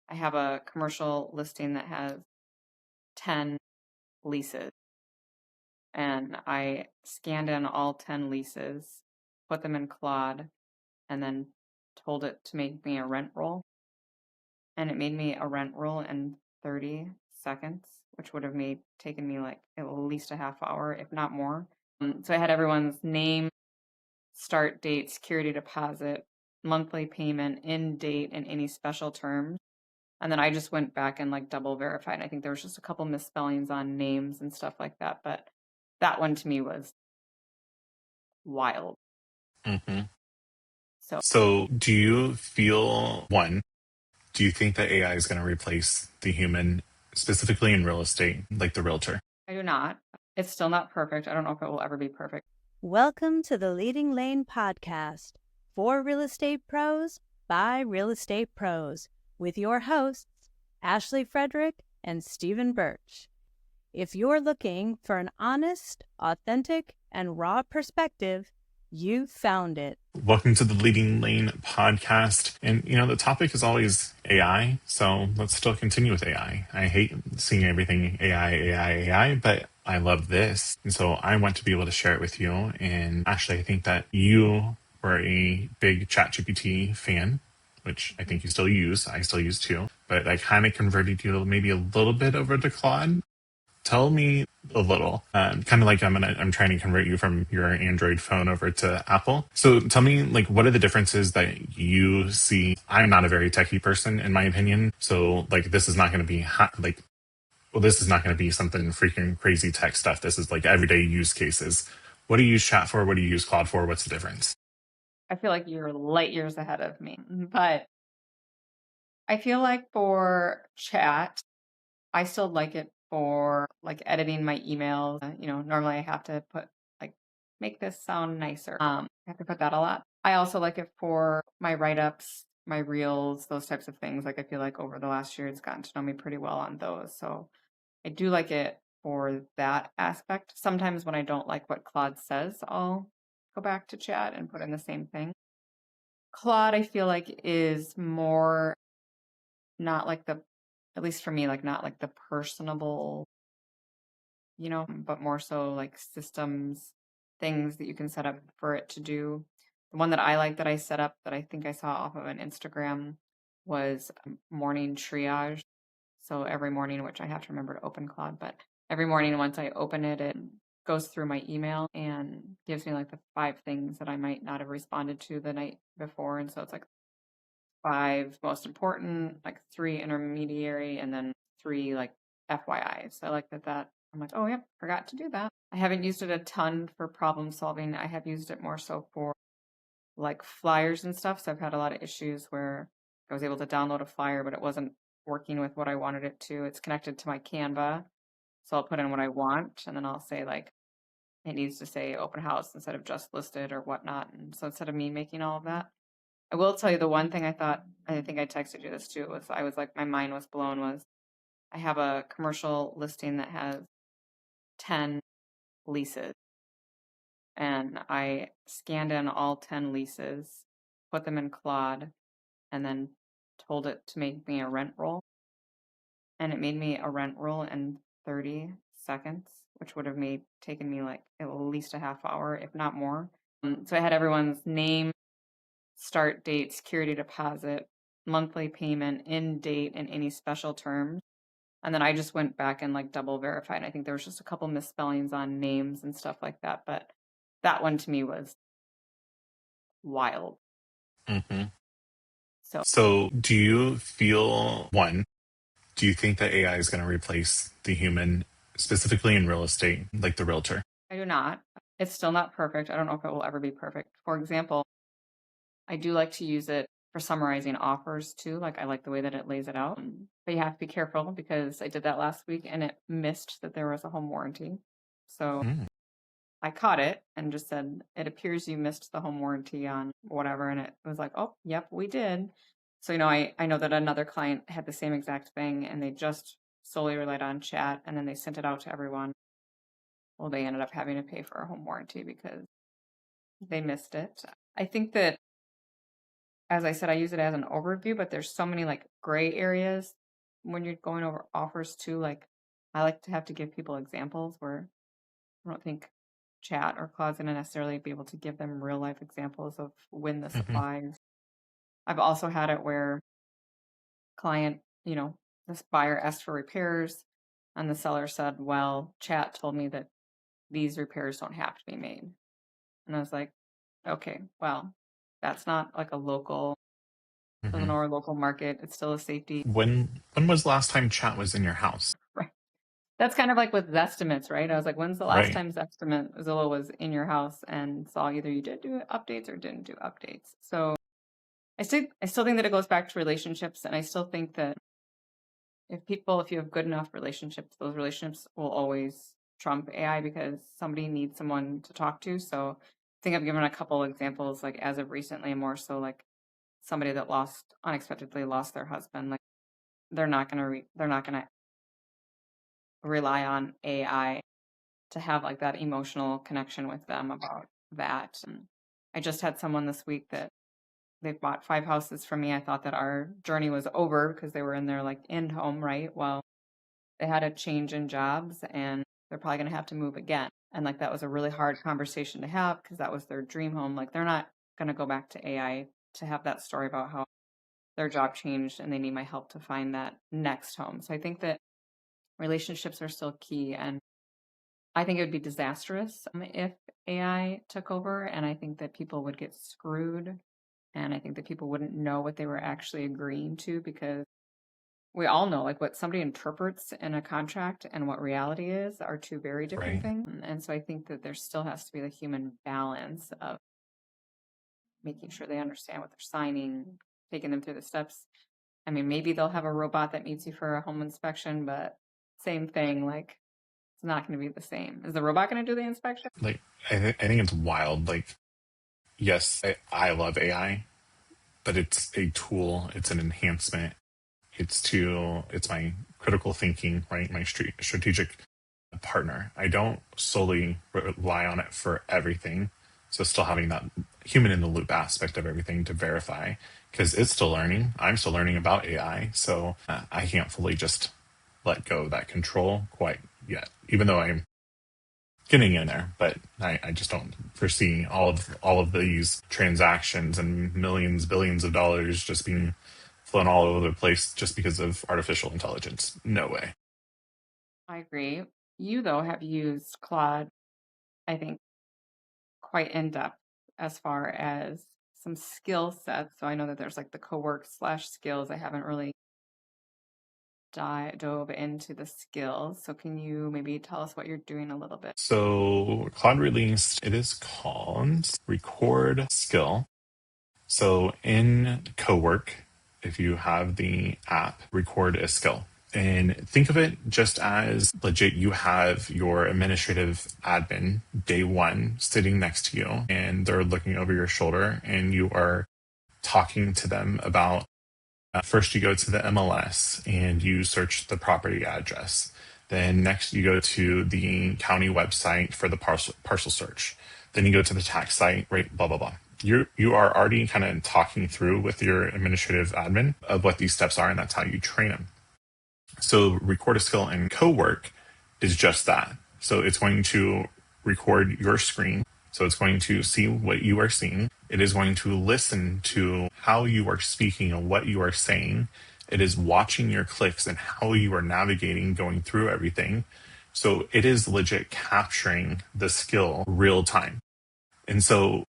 I have a commercial listing that has 10 leases, and I scanned in all 10 leases, put them in Claude, and then told it to make me a rent roll. And it made me a rent roll in 30 seconds, which would have taken me like at least a half hour, if not more. So I had everyone's name, start date, security deposit, monthly payment, end date, and any special terms. And then I just went back and like double verified. I think there was just a couple misspellings on names and stuff like that, but that one to me was wild. hmm So So, do you feel do you think that AI is going to replace the human, specifically in real estate, like the realtor? I do not. It's still not perfect. I don't know if it will ever be perfect. Welcome to the Leading Lane podcast for real estate pros by real estate pros with your hosts, Ashley Frederick and Stephen Birch. If you're looking for an honest, authentic, and raw perspective, you found it. Welcome to the Leading Lane podcast. And, the topic is always AI. So let's still continue with AI. I hate seeing everything AI, but I love this. And so I want to be able to share it with you. And actually, I think that you were a big ChatGPT fan, which I think you still use. I still use too. But I kind of converted you maybe a little bit over to Claude. Tell me a little, kind of like I'm trying to convert you from your Android phone over to Apple. So tell me, like, what are the differences that you see? I'm not a very techie person, in my opinion. So, like, this is not going to be this is not going to be something freaking crazy tech stuff. This is like everyday use cases. What do you use Chat for? What do you use Claude for? What's the difference? I feel like you're light years ahead of me, but I feel like for chat, I still like it for like editing my emails. Normally I have to put like make this sound nicer. I have to put that a lot. I also like it for my write-ups, my reels, those types of things. Like I feel like over the last year it's gotten to know me pretty well on those. So I do like it for that aspect. Sometimes when I don't like what Claude says, I'll go back to chat and put in the same thing. Claude, I feel like is more not like at least for me, like not like the personable, but more so like systems, things that you can set up for it to do. The one that I like that I set up that I think I saw off of an Instagram was morning triage. So every morning, which I have to remember to open Claude, but every morning once I open it, it goes through my email and gives me like the 5 things that I might not have responded to the night before. And so it's like 5 most important, like 3 intermediary, and then 3 like FYI. So I like that. I'm like, oh, yep, forgot to do that. I haven't used it a ton for problem solving. I have used it more so for like flyers and stuff. So I've had a lot of issues where I was able to download a flyer, but it wasn't working with what I wanted it to. It's connected to my Canva. So I'll put in what I want, and then I'll say like, it needs to say open house instead of just listed or whatnot. And so instead of me making all of that, I will tell you the one thing I think I texted you this too, I was like, my mind was blown was I have a commercial listing that has 10 leases, and I scanned in all 10 leases, put them in Claude, and then told it to make me a rent roll. And it made me a rent roll in 30 seconds, which would have taken me like at least a half hour, if not more. So I had everyone's name, start date, security deposit, monthly payment, end date, and any special terms. And then I just went back and like double verified. I think there was just a couple misspellings on names and stuff like that, but that one to me was wild. hmm So So, do you feel do you think that AI is going to replace the human, specifically in real estate, like the realtor? I do not. It's still not perfect. I don't know if it will ever be perfect. For example, I do like to use it for summarizing offers too. Like I like the way that it lays it out. But you have to be careful because I did that last week and it missed that there was a home warranty. So Mm. I caught it and just said, it appears you missed the home warranty on whatever. And it was like, oh, yep, we did. So, I know that another client had the same exact thing and they just solely relied on chat and then they sent it out to everyone. Well, they ended up having to pay for a home warranty because they missed it. I think that as I said, I use it as an overview, but there's so many like gray areas when you're going over offers too. Like I like to have to give people examples where I don't think chat or Claude's gonna necessarily be able to give them real life examples of when this Hmm. applies. I've also had it where client, this buyer asked for repairs and the seller said, well, chat told me that these repairs don't have to be made. And I was like, okay, well, that's not like a local, Hmm. Illinois local market. It's still a safety. When was the last time chat was in your house? Right. That's kind of like with Zestimates, right? I was like, when's the last Right. time Zillow was in your house and saw either you did do updates or didn't do updates? So I still think that it goes back to relationships, and I still think that if you have good enough relationships, those relationships will always trump AI because somebody needs someone to talk to. So I think I've given a couple examples, like as of recently, more so like somebody that unexpectedly lost their husband. Like they're not gonna rely on AI to have like that emotional connection with them about that. And I just had someone this week that they've bought 5 houses from me. I thought that our journey was over because they were in their like end home, right? Well, they had a change in jobs and they're probably going to have to move again. And like that was a really hard conversation to have because that was their dream home. Like they're not going to go back to AI to have that story about how their job changed and they need my help to find that next home. So I think that relationships are still key. And I think it would be disastrous if AI took over. And I think that people would get screwed. And I think that people wouldn't know what they were actually agreeing to because we all know like what somebody interprets in a contract and what reality is are two very different Right. things. And so I think that there still has to be the human balance of making sure they understand what they're signing, taking them through the steps. I mean, maybe they'll have a robot that meets you for a home inspection, but same thing, like it's not going to be the same. Is the robot going to do the inspection? Like I think it's wild. Like yes, I love AI, but it's a tool. It's an enhancement. It's my critical thinking, right? My strategic partner. I don't solely rely on it for everything. So still having that human in the loop aspect of everything to verify because it's still learning. I'm still learning about AI. So I can't fully just let go of that control quite yet, even though I'm getting in there, but I just don't foresee all of these transactions and millions, billions of dollars just being flown all over the place just because of artificial intelligence. No way. I agree. You, though, have used Claude, I think, quite in depth as far as some skill sets. So I know that there's like the co-work/skills. I haven't really dove into the skills. So can you maybe tell us what you're doing a little bit? So Claude released, it is called Record Skill. So in Cowork, if you have the app, record a skill. And think of it just as legit, you have your administrative admin day one sitting next to you, and they're looking over your shoulder, and you are talking to them about first you go to the MLS and you search the property address. Then next you go to the county website for the parcel search. Then you go to the tax site, right? Blah blah blah. You are already kind of talking through with your administrative admin of what these steps are, and that's how you train them. So record a skill in Cowork is just that. So it's going to record your screen. So it's going to see what you are seeing. It is going to listen to how you are speaking and what you are saying. It is watching your clicks and how you are navigating, going through everything. So it is legit capturing the skill real time. And so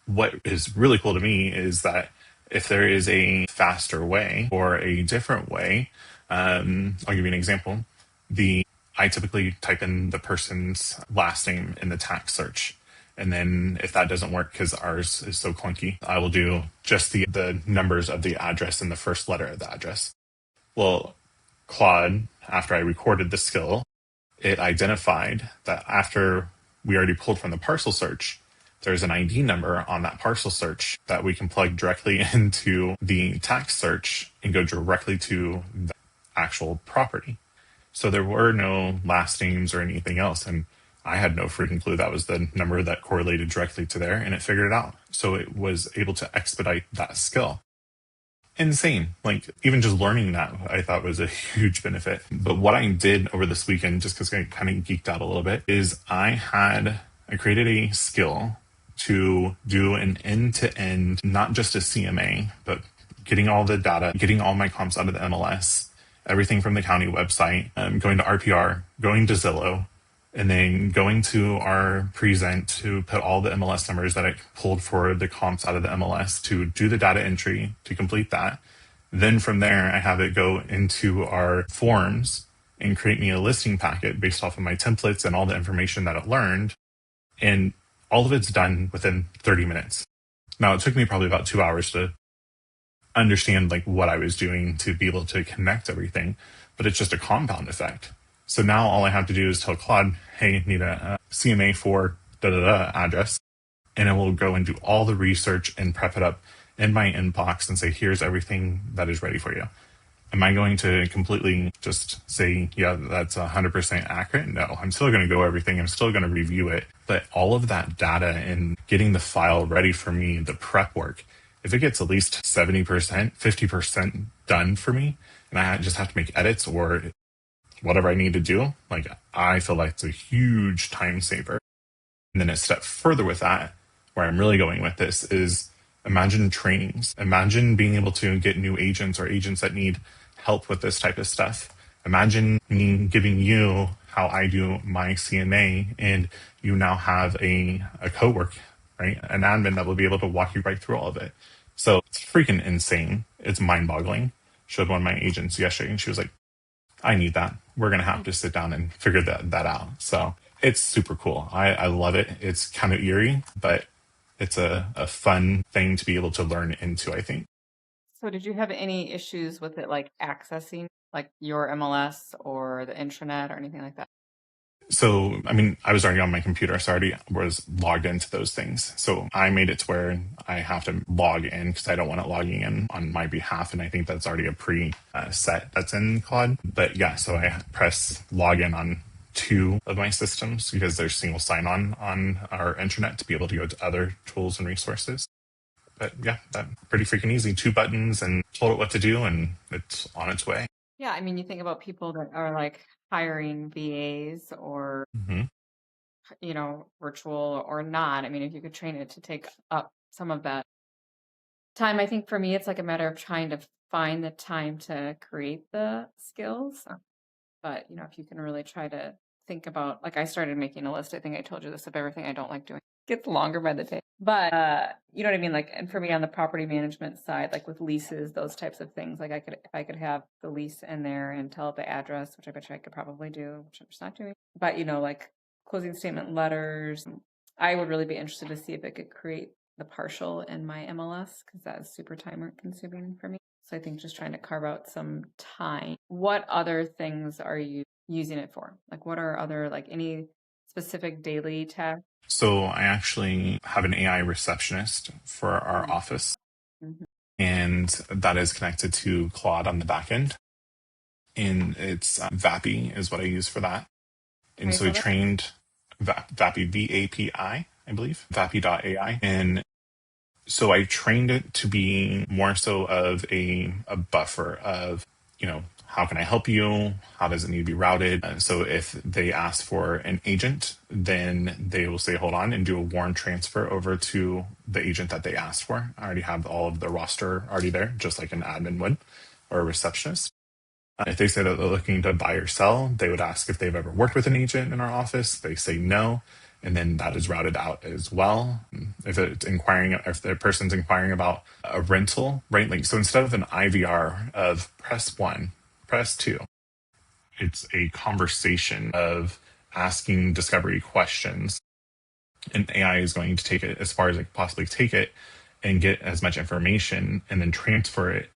what is really cool to me is that if there is a faster way or a different way, I'll give you an example. I typically type in the person's last name in the tax search. And then if that doesn't work because ours is so clunky, I will do just the numbers of the address and the first letter of the address. Well, Claude, after I recorded the skill, it identified that after we already pulled from the parcel search, there's an ID number on that parcel search that we can plug directly into the tax search and go directly to the actual property. So there were no last names or anything else. And I had no freaking clue that was the number that correlated directly to there, and it figured it out. So it was able to expedite that skill. Insane. Like, even just learning that, I thought was a huge benefit. But what I did over this weekend, just because I kind of geeked out a little bit, is I created a skill to do an end-to-end, not just a CMA, but getting all the data, getting all my comps out of the MLS, everything from the county website, going to RPR, going to Zillow, and then going to our present to put all the MLS numbers that I pulled for the comps out of the MLS to do the data entry to complete that. Then from there, I have it go into our forms and create me a listing packet based off of my templates and all the information that it learned. And all of it's done within 30 minutes. Now, it took me probably about 2 hours to understand like what I was doing to be able to connect everything, but it's just a compound effect. So now all I have to do is tell Claude, hey, need a CMA for address, and it will go and do all the research and prep it up in my inbox and say, here's everything that is ready for you. Am I going to completely just say, yeah, that's 100% accurate? No, I'm still going to go everything. I'm still going to review it. But all of that data and getting the file ready for me, the prep work, if it gets at least 70%, 50% done for me, and I just have to make edits or whatever I need to do, like, I feel like it's a huge time saver. And then a step further with that, where I'm really going with this, is imagine trainings. Imagine being able to get new agents or agents that need help with this type of stuff. Imagine me giving you how I do my CMA, and you now have a co-work, right? An admin that will be able to walk you right through all of it. So it's freaking insane. It's mind-boggling. Showed one of my agents yesterday, and she was like, I need that. We're going to have to sit down and figure that out. So it's super cool. I love it. It's kind of eerie, but it's a fun thing to be able to learn into, I think. So did you have any issues with it, like accessing like your MLS or the intranet or anything like that? So, I mean, I was already on my computer, so I already was logged into those things. So I made it to where I have to log in because I don't want it logging in on my behalf. And I think that's already a set that's in Claude. But yeah, so I press login on 2 of my systems because there's single sign-on on our intranet to be able to go to other tools and resources. But yeah, that's pretty freaking easy. 2 buttons and told it what to do, and it's on its way. Yeah, I mean, you think about people that are like hiring VAs or, you know, virtual or not. I mean, if you could train it to take up some of that time, I think for me, it's like a matter of trying to find the time to create the skills. But, you know, if you can really try to think about, like I started making a list, I think I told you this, of everything I don't like doing. It gets longer by the day. But, you know what I mean? Like, and for me on the property management side, like with leases, those types of things, like if I could have the lease in there and tell it the address, which I bet you I could probably do, which I'm just not doing. But, you know, like closing statement letters, I would really be interested to see if it could create the partial in my MLS because that is super time consuming for me. So I think just trying to carve out some time. What other things are you using it for? Like what are other, like any specific daily tasks? So I actually have an AI receptionist for our office, and that is connected to Claude on the back end. And it's VAPI is what I use for that. And so we trained VAPI, VAPI, I believe, VAPI.ai. And so I trained it to be more so of a buffer of, you know, how can I help you? How does it need to be routed? So if they ask for an agent, then they will say, hold on, and do a warrant transfer over to the agent that they asked for. I already have all of the roster already there, just like an admin would or a receptionist. If they say that they're looking to buy or sell, they would ask if they've ever worked with an agent in our office. They say no. And then that is routed out as well. If the person's inquiring about a rental, right? Like, so instead of an IVR of press 1, press 2, it's a conversation of asking discovery questions. And AI is going to take it as far as it can possibly take it and get as much information and then transfer it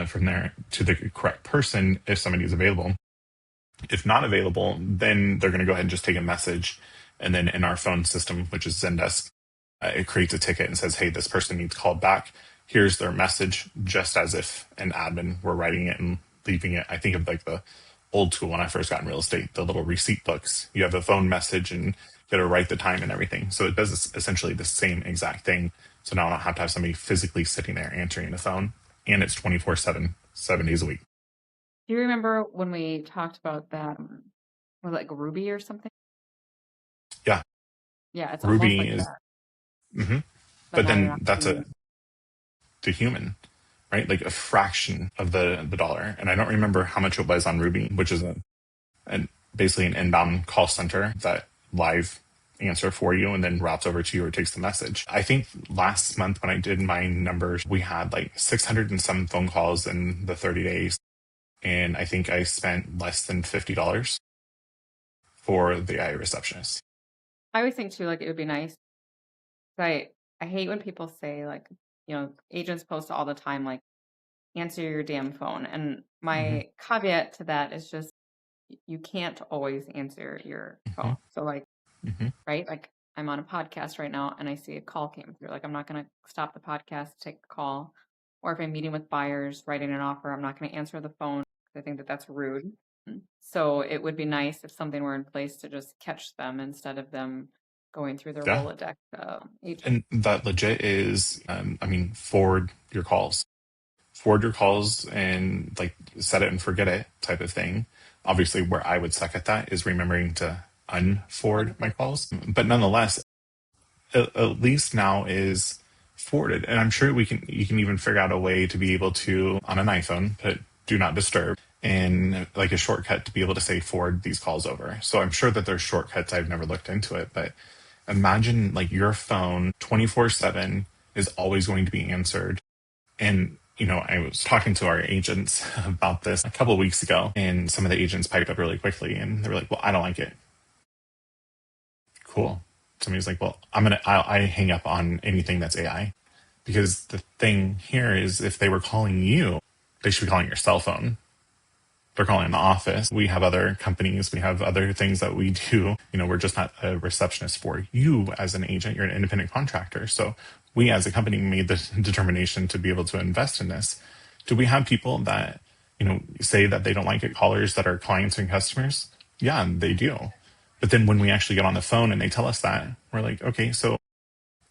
from there to the correct person if somebody is available. If not available, then they're going to go ahead and just take a message. And then in our phone system, which is Zendesk, it creates a ticket and says, hey, this person needs called back. Here's their message, just as if an admin were writing it and leaving it. I think of like the old school when I first got in real estate, the little receipt books. You have a phone message and you got to write the time and everything. So it does essentially the same exact thing. So now I don't have to have somebody physically sitting there answering the phone. And it's 24/7, 7 days a week. Do you remember when we talked about that, was it like Ruby or something? Yeah. Yeah, it's almost Ruby like is, that, mhm. but But now you're then not that's doing to human, right? Like a fraction of the dollar. And I don't remember how much it was on Ruby, which is basically an inbound call center that live answer for you and then routes over to you or takes the message. I think last month when I did my numbers, we had like 600 and some phone calls in the 30 days. And I think I spent less than $50 for the AI receptionist. I always think too, like it would be nice. I hate when people say like, agents post all the time, like, answer your damn phone. And Mm-hmm. my caveat to that is just you can't always answer your phone. So like, Mm-hmm. right? Like I'm on a podcast right now and I see a call came through. Like I'm not going to stop the podcast to take the call. Or if I'm meeting with buyers, writing an offer, I'm not going to answer the phone. I think that that's rude. So it would be nice if something were in place to just catch them instead of them going through their Yeah. Rolodex agent. And that legit is, forward your calls. Forward your calls and like set it and forget it type of thing. Obviously, where I would suck at that is remembering to unforward my calls. But nonetheless, at least now is forwarded. And I'm sure you can even figure out a way to be able to, on an iPhone, put do not disturb and like a shortcut to be able to say forward these calls over. So I'm sure that there's shortcuts. I've never looked into it, but imagine like your phone 24/7 is always going to be answered. And I was talking to our agents about this a couple of weeks ago, and some of the agents piped up really quickly and they were like, well, I don't like it. Cool. Somebody's like, well, I hang up on anything that's AI, because the thing here is if they were calling you, they should be calling your cell phone. They're calling the office. We have other companies. We have other things that we do. We're just not a receptionist for you as an agent. You're an independent contractor. So we as a company made the determination to be able to invest in this. Do we have people that, say that they don't like it, callers that are clients and customers? Yeah, they do. But then when we actually get on the phone and they tell us that, we're like, okay, so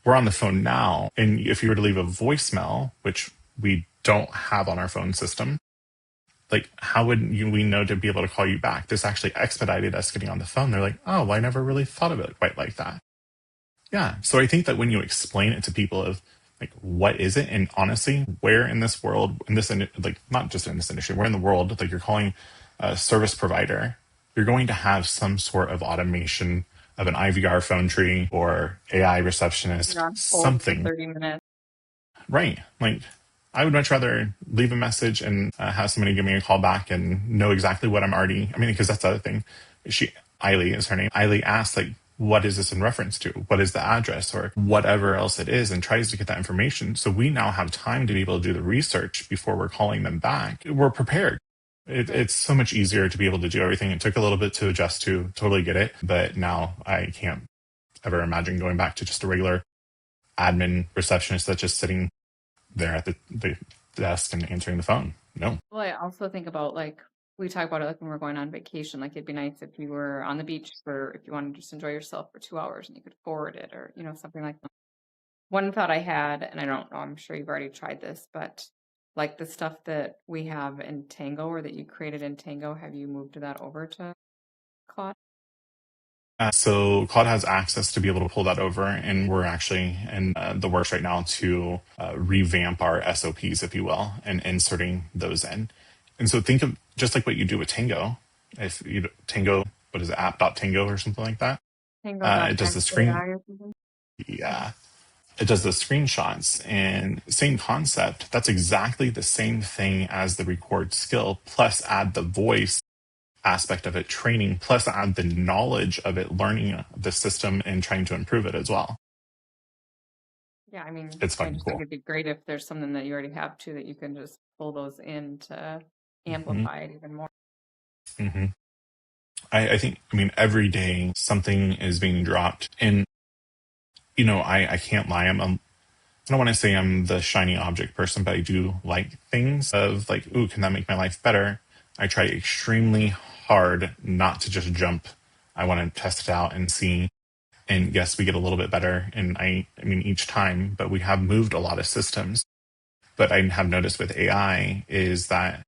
we're on the phone now. And if you were to leave a voicemail, which we don't have on our phone system, like, how would we know to be able to call you back? This actually expedited us getting on the phone. They're like, oh, well, I never really thought of it quite like that. Yeah. So I think that when you explain it to people of like, what is it? And honestly, where in this world, like, not just in this industry, where in the world, like you're calling a service provider, you're going to have some sort of automation of an IVR phone tree or AI receptionist, You're on hold for something. 30 minutes. Right. Like, I would much rather leave a message and have somebody give me a call back and know exactly what because that's the other thing. Eiley is her name. Eiley asks, like, what is this in reference to? What is the address or whatever else it is, and tries to get that information. So we now have time to be able to do the research before we're calling them back. We're prepared. It's so much easier to be able to do everything. It took a little bit to adjust to, totally get it. But now I can't ever imagine going back to just a regular admin receptionist that's just sitting there at the desk and answering the phone. No. Well, I also think about like we talk about it like when we're going on vacation. Like it'd be nice if you were on the beach if you wanted to just enjoy yourself for 2 hours and you could forward it or something like that. One thought I had, and I don't know, I'm sure you've already tried this, but like the stuff that we have in Tango or that you created in Tango, have you moved that over to Claude? So Claude has access to be able to pull that over, and we're actually in the works right now to revamp our SOPs, if you will, and inserting those in. And so think of just like what you do with Tango. If you Tango, what is it, app.tango or something like that? It does the screen. Tango.ai or something? Yeah. It does the screenshots, and same concept. That's exactly the same thing as the record skill, plus add the voice aspect of it, training, plus add the knowledge of it, learning the system and trying to improve it as well. Yeah, I mean, It's I fucking just cool. think it'd be great if there's something that you already have too that you can just pull those in to Mm-hmm. amplify it even more. Mm-hmm. I think, every day something is being dropped. And, I can't lie. I don't want to say I'm the shiny object person, but I do like things of like, ooh, can that make my life better? I try extremely hard not to just jump. I want to test it out and see. And yes, we get a little bit better. And I mean, each time, but we have moved a lot of systems. But I have noticed with AI is that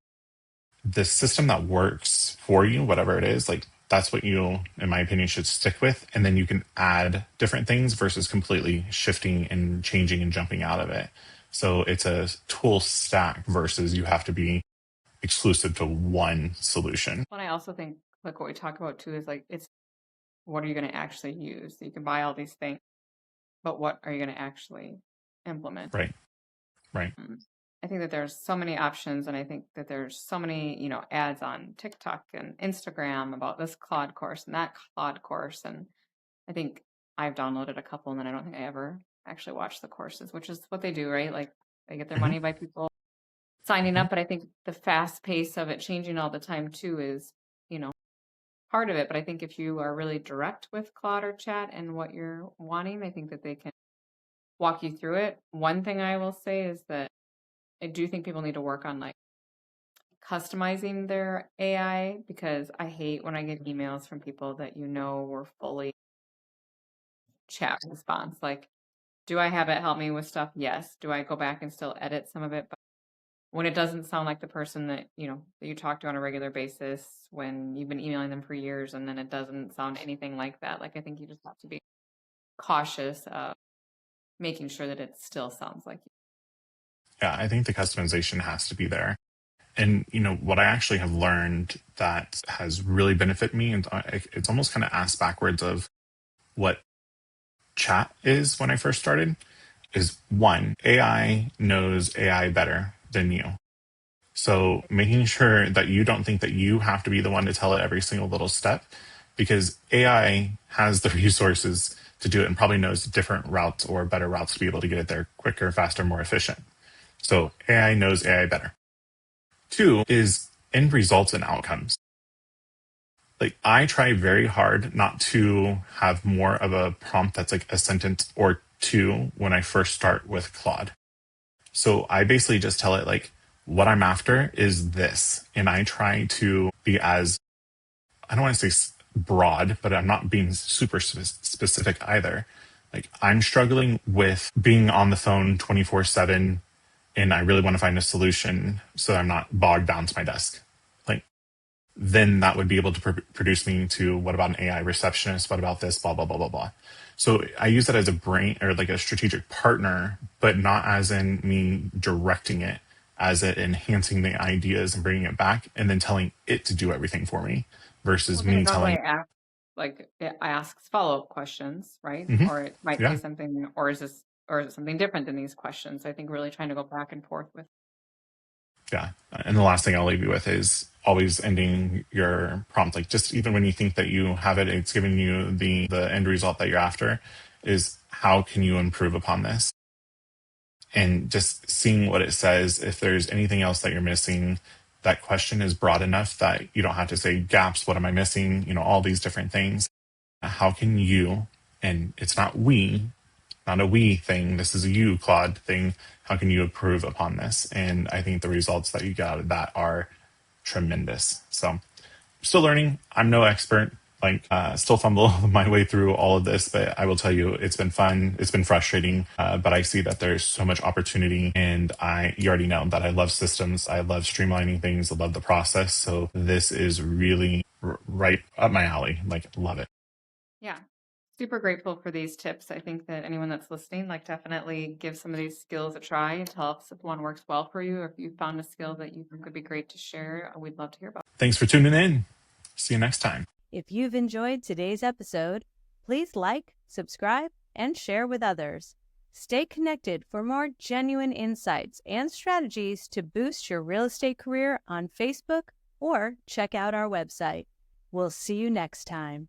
the system that works for you, whatever it is, like that's what you, in my opinion, should stick with. And then you can add different things versus completely shifting and changing and jumping out of it. So it's a tool stack versus you have to be exclusive to one solution. And I also think, like what we talk about too, is like, it's what are you going to actually use? You can buy all these things, but what are you going to actually implement? Right. I think that there's so many options, and I think that there's so many, ads on TikTok and Instagram about this Claude course and that Claude course. And I think I've downloaded a couple, and then I don't think I ever actually watched the courses, which is what they do, right? Like they get their money by people signing up. But I think the fast pace of it changing all the time too is, part of it. But I think if you are really direct with Claude or Chat and what you're wanting, I think that they can walk you through it. One thing I will say is that I do think people need to work on like customizing their AI, because I hate when I get emails from people that were fully chat response. Like, do I have it help me with stuff? Yes. Do I go back and still edit some of it? But when it doesn't sound like the person that that you talk to on a regular basis, when you've been emailing them for years, and then it doesn't sound anything like that, like I think you just have to be cautious of making sure that it still sounds like you. Yeah, I think the customization has to be there. And what I actually have learned that has really benefited me, and it's almost kind of asked backwards of what chat is when I first started, is one, AI knows AI better than you. So making sure that you don't think that you have to be the one to tell it every single little step, because AI has the resources to do it and probably knows different routes or better routes to be able to get it there quicker, faster, more efficient. So AI knows AI better. Two is end results and outcomes. Like I try very hard not to have more of a prompt that's like a sentence or two when I first start with Claude. So I basically just tell it like, what I'm after is this. And I try to be as, I don't want to say broad, but I'm not being super specific either. Like I'm struggling with being on the phone 24/7, and I really want to find a solution so I'm not bogged down to my desk. Like then that would be able to produce me to, what about an AI receptionist? What about this? Blah, blah, blah, blah, blah. So I use that as a brain or like a strategic partner, but not as in me directing it, as it enhancing the ideas and bringing it back and then telling it to do everything for me versus me telling. Like it asks follow-up questions, right? Mhm. Or it might say something, or is it something different than these questions? I think really trying to go back and forth with. Yeah. And the last thing I'll leave you with is always ending your prompt. Like just even when you think that you have it, it's giving you the end result that you're after, is how can you improve upon this? And just seeing what it says. If there's anything else that you're missing, that question is broad enough that you don't have to say gaps, what am I missing? All these different things. How can you, and it's not a we thing. This is a you, Claude thing. How can you improve upon this? And I think the results that you get out of that are tremendous. So still learning. I'm no expert. Still fumble my way through all of this, but I will tell you, it's been fun. It's been frustrating, but I see that there's so much opportunity, and you already know that I love systems. I love streamlining things. I love the process. So this is really right up my alley. Love it. Yeah. Super grateful for these tips. I think that anyone that's listening, definitely give some of these skills a try and tell us if one works well for you, or if you found a skill that you think would be great to share. We'd love to hear about it. Thanks for tuning in. See you next time. If you've enjoyed today's episode, please like, subscribe, and share with others. Stay connected for more genuine insights and strategies to boost your real estate career on Facebook, or check out our website. We'll see you next time.